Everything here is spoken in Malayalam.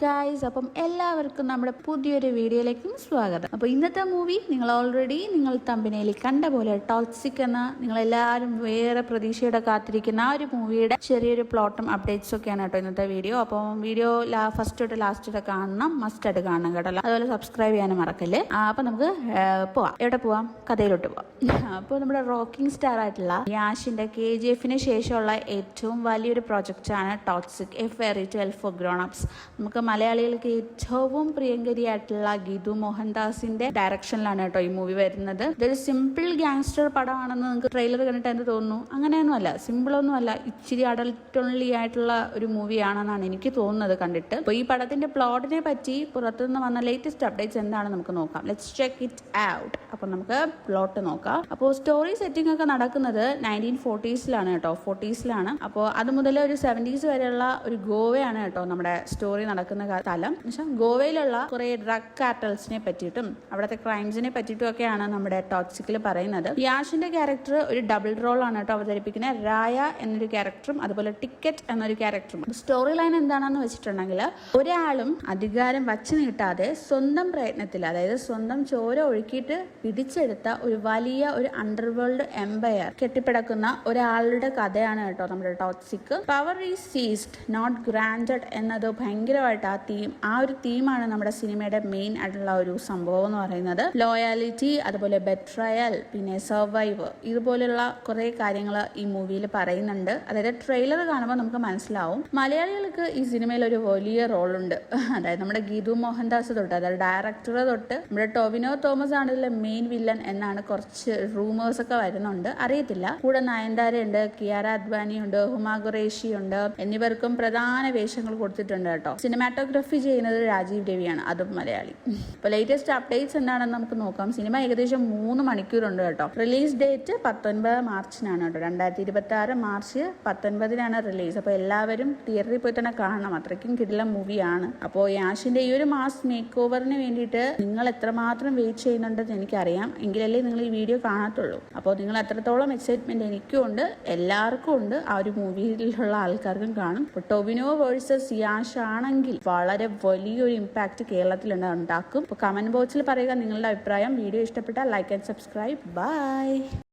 ഗൈസ്, അപ്പം എല്ലാവർക്കും നമ്മുടെ പുതിയൊരു വീഡിയോയിലേക്കും സ്വാഗതം. അപ്പോൾ ഇന്നത്തെ മൂവി നിങ്ങൾ തമ്പനയിൽ കണ്ട പോലെ ടോക്സിക് എന്ന നിങ്ങളെല്ലാവരും വേറെ പ്രതീക്ഷയോടെ കാത്തിരിക്കുന്ന ആ ഒരു മൂവിയുടെ ചെറിയൊരു പ്ലോട്ടും അപ്ഡേറ്റ്സും ഒക്കെയാണ് കേട്ടോ ഇന്നത്തെ വീഡിയോ. അപ്പോൾ വീഡിയോ ഫസ്റ്റ് തൊട്ട് ലാസ്റ്റ് വരെ കാണണം, മസ്റ്റ് ആയിട്ട് കാണണം കേട്ടോ. അതുപോലെ സബ്സ്ക്രൈബ് ചെയ്യാനും മറക്കല്ലേ. അപ്പോൾ നമുക്ക് പോവാം. എവിടെ പോവാം? കഥയിലോട്ട് പോവാം. അപ്പോൾ നമ്മുടെ റോക്കിംഗ് സ്റ്റാർ ആയിട്ടുള്ള യാഷിന്റെ KGF ശേഷമുള്ള ഏറ്റവും വലിയൊരു പ്രോജക്റ്റാണ് Toxic, a fairy tale for grown ups. നമുക്ക് മലയാളികൾക്ക് ഏറ്റവും പ്രിയങ്കരിയായിട്ടുള്ള ഗീതു മോഹൻദാസിന്റെ ഡയറക്ഷനിലാണ് കേട്ടോ ഈ മൂവി വരുന്നത്. ഇതൊരു സിമ്പിൾ ഗാങ്സ്റ്റർ പടമാണെന്ന് നിങ്ങൾക്ക് ട്രെയിലർ കണ്ടിട്ട് എന്ത് തോന്നുന്നു? അങ്ങനെയൊന്നുമല്ല, സിമ്പിളൊന്നുമല്ല, ഇച്ചിരി അഡൽട്ട് ഓൺലി ആയിട്ടുള്ള ഒരു മൂവിയാണെന്നാണ് എനിക്ക് തോന്നുന്നത് കണ്ടിട്ട്. അപ്പോൾ ഈ പടത്തിന്റെ പ്ലോട്ടിനെ പറ്റി പുറത്തുനിന്ന് വന്ന ലേറ്റസ്റ്റ് അപ്ഡേറ്റ്സ് എന്താണ് നമുക്ക് നോക്കാം. Let's check it out. അപ്പോൾ നമുക്ക് പ്ലോട്ട് നോക്കാം. അപ്പോൾ സ്റ്റോറി സെറ്റിംഗ് ഒക്കെ നടക്കുന്നത് 1940s കേട്ടോ, 40s. അപ്പോൾ അത് മുതൽ ഒരു 70s വരെയുള്ള ഒരു ഗോവയാണ് കേട്ടോ നമ്മുടെ സ്റ്റോറി നടക്കുന്ന സ്ഥലം. എന്നുവെച്ചാൽ ഗോവയിലുള്ള കുറെ ഡ്രഗ് കാർട്ടൽസിനെ പറ്റിയിട്ടും അവിടുത്തെ ക്രൈംസിനെ പറ്റിയിട്ടും ഒക്കെയാണ് നമ്മുടെ ടോക്സിക്കിൽ പറയുന്നത്. യാഷിന്റെ ക്യാരക്ടർ ഒരു ഡബിൾ റോൾ ആണ് കേട്ടോ അവതരിപ്പിക്കുന്നത്. രായ എന്നൊരു ക്യാരക്ടറും അതുപോലെ ടിക്കറ്റ് എന്നൊരു ക്യാരക്ടറും. സ്റ്റോറി ലൈൻ എന്താണെന്ന് വെച്ചിട്ടുണ്ടെങ്കിൽ, ഒരാളും അധികാരം വച്ചു നീട്ടാതെ സ്വന്തം പ്രയത്നത്തിൽ, അതായത് സ്വന്തം ചോര ഒഴുക്കിയിട്ട് പിടിച്ചെടുത്ത ഒരു വലിയ ഒരു അണ്ടർവേൾഡ് എംപയർ കെട്ടിപ്പിടക്കുന്ന ഒരാളുടെ കഥയാണ് കേട്ടോ നമ്മുടെ Toxic. Power is seized not granted എന്നത് ഭയങ്കരമായിട്ട് ആ ഒരു തീമാണ് നമ്മുടെ സിനിമയുടെ മെയിൻ ആയിട്ടുള്ള ഒരു സംഭവം എന്ന് പറയുന്നത്. ലോയാലിറ്റി, അതുപോലെ ബെട്രയൽ, പിന്നെ സർവൈവ്, ഇതുപോലുള്ള കുറെ കാര്യങ്ങൾ ഈ മൂവിയിൽ പറയുന്നുണ്ട്. അതായത് ട്രെയിലർ കാണുമ്പോൾ നമുക്ക് മനസ്സിലാവും മലയാളികൾക്ക് ഈ സിനിമയിൽ ഒരു വലിയ റോളുണ്ട്. അതായത് നമ്മുടെ ഗീതു മോഹൻദാസ് തൊട്ട്, അതായത് ഡയറക്ടർ തൊട്ട് നമ്മുടെ ടൊവിനോ തോമസ് ആണ് ഇതിലെ മെയിൻ വില്ലൻ എന്നാണ് കുറച്ച് റൂമേഴ്സ് ഒക്കെ വരുന്നുണ്ട്. അറിയത്തില്ല. കൂടെ നയൻതാരയുണ്ട്, കിയാര അദ്വാനി ഉണ്ട്, ഹുമ ഖുറേഷി ഉണ്ട്. എന്നിവർക്കും പ്രധാന വേഷങ്ങൾ കൊടുത്തിട്ടുണ്ട് കേട്ടോ. സിനിമാറ്റോഗ്രാഫി ചെയ്യുന്നത് രാജീവ് രവിയാണ്, അതും മലയാളി. അപ്പോൾ ലേറ്റസ്റ്റ് അപ്ഡേറ്റ്സ് എന്താണെന്ന് നമുക്ക് നോക്കാം. സിനിമ ഏകദേശം 3 മണിക്കൂറുണ്ട് കേട്ടോ. റിലീസ് ഡേറ്റ് 19 മാർച്ചിനാണ് കേട്ടോ. 2026 മാർച്ച് 19 റിലീസ്. അപ്പോൾ എല്ലാവരും തിയേറ്ററിൽ പോയി തന്നെ കാണണം, അത്രയ്ക്കും കിടിലൻ മൂവിയാണ്. അപ്പോൾ യാഷിന്റെ ഈ ഒരു മാസ് മേക്ക് ഓവറിന് വേണ്ടിയിട്ട് നിങ്ങൾ എത്രമാത്രം വെയിറ്റ് ചെയ്യുന്നുണ്ടെന്ന് എനിക്കറിയാം. എങ്കിലല്ലേ നിങ്ങൾ ഈ വീഡിയോ കാണത്തുള്ളൂ. അപ്പോൾ നിങ്ങൾ എത്രത്തോളം എക്സൈറ്റ്മെന്റ് എനിക്കും ഉണ്ട്, എല്ലാവർക്കും ഉണ്ട്, ആ ഒരു മൂവിയിലുള്ള ആൾക്കാർക്കും കാണും. ഇപ്പോൾ ടൊവിനോ വേഴ്സസ് യാഷ് ആണെങ്കിൽ വളരെ വലിയൊരു ഇമ്പാക്ട് കേരളത്തിൽ ഉണ്ടാക്കും. അപ്പോൾ കമന്റ് ബോക്സിൽ പറയുക നിങ്ങളുടെ അഭിപ്രായം. വീഡിയോ ഇഷ്ടപ്പെട്ടാൽ ലൈക്ക് ആൻഡ് സബ്സ്ക്രൈബ്. ബൈ.